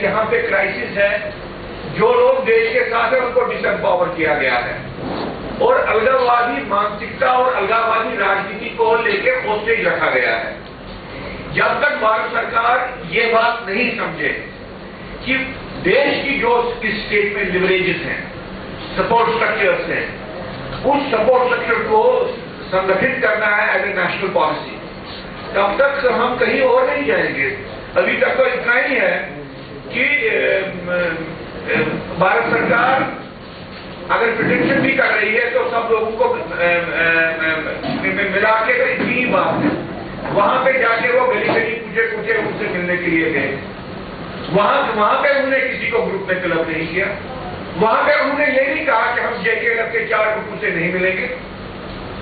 यहाँ पे क्राइसिस है, जो लोग देश के साथ हैं उनको डिसएम्पावर किया गया है और अलगाववादी मानसिकता और अलगाववादी राजनीति को लेकर होस्टेज रखा गया है। जब तक भारत सरकार ये बात नहीं समझे कि देश की जो इस स्टेट में लिवरेजेस हैं, सपोर्ट स्ट्रक्चर्स हैं, उस सपोर्ट स्ट्रक्चर को संगठित करना है एज ए नेशनल पॉलिसी, तब तक हम कहीं और नहीं जाएंगे। अभी तक तो इतना ही है कि भारत सरकार अगर प्रिटेंशन भी कर रही है तो सब लोगों को मिला के तो इतनी ही बात है। वहां पे जाके वो गली गली पूछे उनसे मिलने के लिए गए, वहां पे उन्होंने किसी को ग्रुप में क्लब नहीं किया, वहां पे उन्होंने ये नहीं कहा कि हम JKLF के 4 ग्रुपों से नहीं मिलेंगे,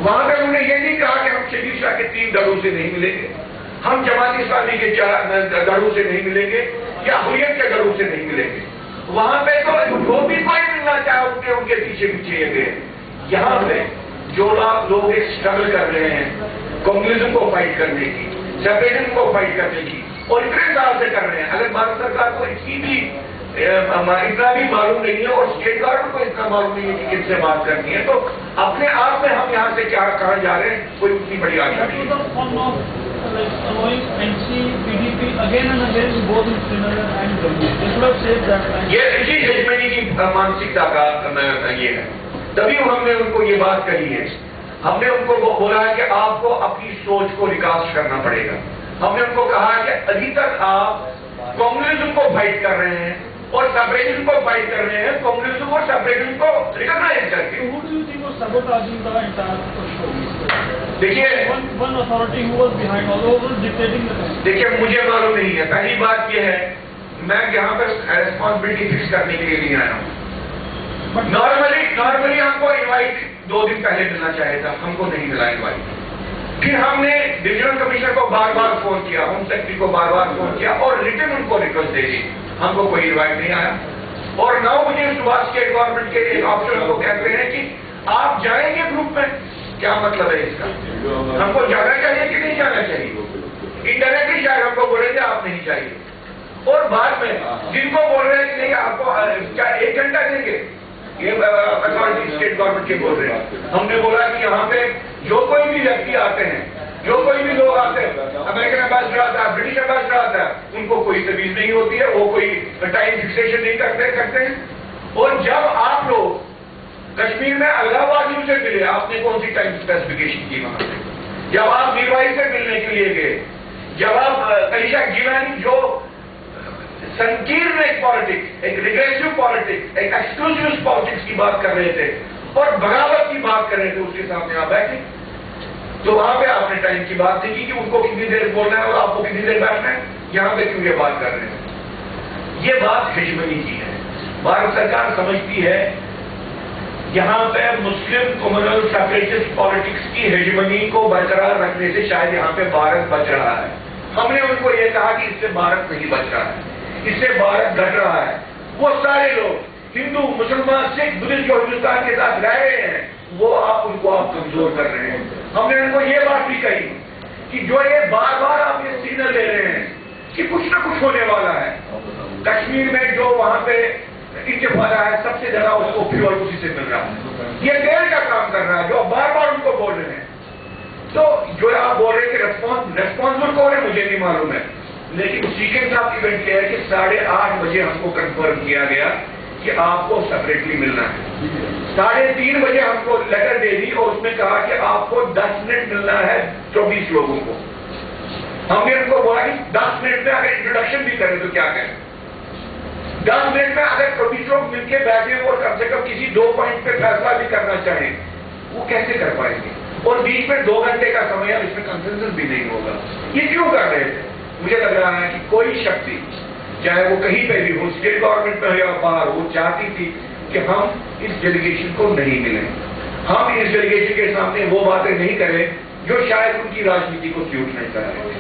वहां पे उन्होंने ये नहीं कहा कि हम शबीर शाह के 3 दलों से नहीं मिलेंगे, हम जमात इस्लामी के 4 दलों से नहीं मिलेंगे या हुर्रियत के दलों से नहीं मिलेंगे। वहां पे तो जो भी कोई मिलना चाहे उनके पीछे ये गए। यहाँ पे जो लोग एक स्ट्रगल कर रहे हैं कम्युनिज्म को फाइट करने की, सेपरेटिज्म को फाइट करने की, और इतने साल से कर रहे हैं, अगर भारत सरकार को इतना भी मालूम नहीं है और स्टेट गवर्नमेंट को इतना मालूम नहीं है कि किससे बात करनी है, तो अपने आप में हम यहाँ से क्या कहाँ जा रहे हैं कोई उतनी बड़ी आशा नहीं है। ये हेजमनी की मानसिकता का ये है, तभी हमने उनको ये बात कही है। हमने उनको बोला है कि आपको अपनी सोच को रिकास्ट करना पड़ेगा। हमने उनको कहा कि अभी तक आप कम्युनिज्म को फाइट कर रहे हैं और सेपरेटिज्म को फाइट कर रहे हैं, कम्युनिज्म और सेपरेटिज्म को रिकॉग्नाइज करके। देखिए देखिए मुझे मालूम नहीं है। पहली बात यह है, मैं यहाँ पर रेस्पॉन्सिबिलिटी फिक्स करने के लिए नहीं आया हूँ। नॉर्मली हमको इनवाइट 2 दिन पहले मिलना चाहिए था, हमको नहीं मिला इनवाइट। फिर हमने डिविजनल कमिश्नर को बार-बार फोन किया, होम सेक्रेटरी को बार-बार फोन किया और रिटर्न उनको रिक्वेस्ट दे दी, हमको कोई इनवाइट नहीं आया। और 9 बजे सुबह स्टेट गवर्नमेंट के एक ऑफिसर को कहते हैं कि आप जाएंगे ग्रुप में। क्या मतलब है इसका? हमको जाना चाहिए कि नहीं जाना चाहिए? इनडायरेक्टली शायद हमको बोलेंगे आप नहीं चाहिए। और बाद में जिनको बोल रहे हैं कि नहीं आपको क्या 1 घंटा देंगे, ये अथॉरिटी स्टेट गवर्नमेंट के बोल रहे हैं। हमने बोला कि यहाँ पे जो कोई भी व्यक्ति आते हैं, जो कोई भी लोग आते हैं, अमेरिकन एम्बेसडर आता है, ब्रिटिश एम्बेसडर आता है, उनको कोई तमीज नहीं होती है, वो कोई टाइम फिक्सेशन नहीं करते हैं। और जब आप लोग कश्मीर में अलगाववादियों से मिले, आपने कौन सी टाइम स्पेसिफिकेशन की वहां से? जब आप मीरवाइज से मिलने के लिए गए, जब आप अलीशा गिलानी जो संकीर्ण एक पॉलिटिक्स, एक रिग्रेसिव पॉलिटिक्स, एक एक्सक्लूसिव पॉलिटिक्स की बात कर रहे थे और बगावत की बात कर रहे थे, उसके सामने आप बैठे, तो वहां पे आपने टाइम की बात नहीं की कि उनको कितनी देर बोलना है और आपको कितनी देर बैठना है। यहाँ पे क्यों ये बात कर रहे हैं? ये बात हेजमनी की है। भारत सरकार समझती है यहाँ पे मुस्लिम कम्युनल सेपरेटिस्ट पॉलिटिक्स की हेजमनी को बरकरार रखने से शायद यहाँ पे भारत बच रहा है। हमने उनको ये कहा कि इससे भारत नहीं बच रहा है, इससे भारत घट रहा है। वो सारे लोग हिंदू, मुसलमान, सिख, बुद्धिस्ट जो हिंदुस्तान के साथ रह रहे हैं, वो उनको आप कमजोर कर रहे हैं। हमने उनको ये बात भी कही कि जो ये बार-बार आप ये सिग्नल ले रहे हैं कि कुछ ना कुछ होने वाला है, कश्मीर में जो वहां पे इंतफादा है, सबसे ज्यादा उसको फ्यूल उसी से मिल रहा है। ये देर का काम कर रहा है, जो बार-बार उनको बोल रहे हैं। तो जो आप बोल रहे हैं कि रेस्पॉन्सिबल कौन है, मुझे नहीं मालूम है, लेकिन सीक्वेंस ऑफ इवेंट क्या है कि 8:30 बजे हमको कंफर्म किया गया कि आपको सेपरेटली मिलना है। 3:30 बजे हमको लेटर दे दी और उसमें कहा कि आपको 10 मिनट मिलना है 24 लोगों को। हमने उनको बोला कि 10 मिनट में अगर इंट्रोडक्शन भी करें तो क्या करें? 10 मिनट में अगर 24 लोग मिलकर बैठे और कम से कम किसी 2 पॉइंट पे फैसला भी करना चाहें, वो कैसे कर पाएंगे? और बीच में 2 घंटे का समय है, इसमें कंसेंसस भी नहीं होगा। ये क्यों कर रहे थे? मुझे लग रहा है कि कोई शक्ति, चाहे वो कहीं पे भी हो, स्टेट गवर्नमेंट में हो या बाहर, वो चाहती थी कि हम इस डेलीगेशन को नहीं मिलें, हम इस डेलीगेशन के सामने वो बातें नहीं करें जो शायद उनकी राजनीति को सूट नहीं कर रहे थे।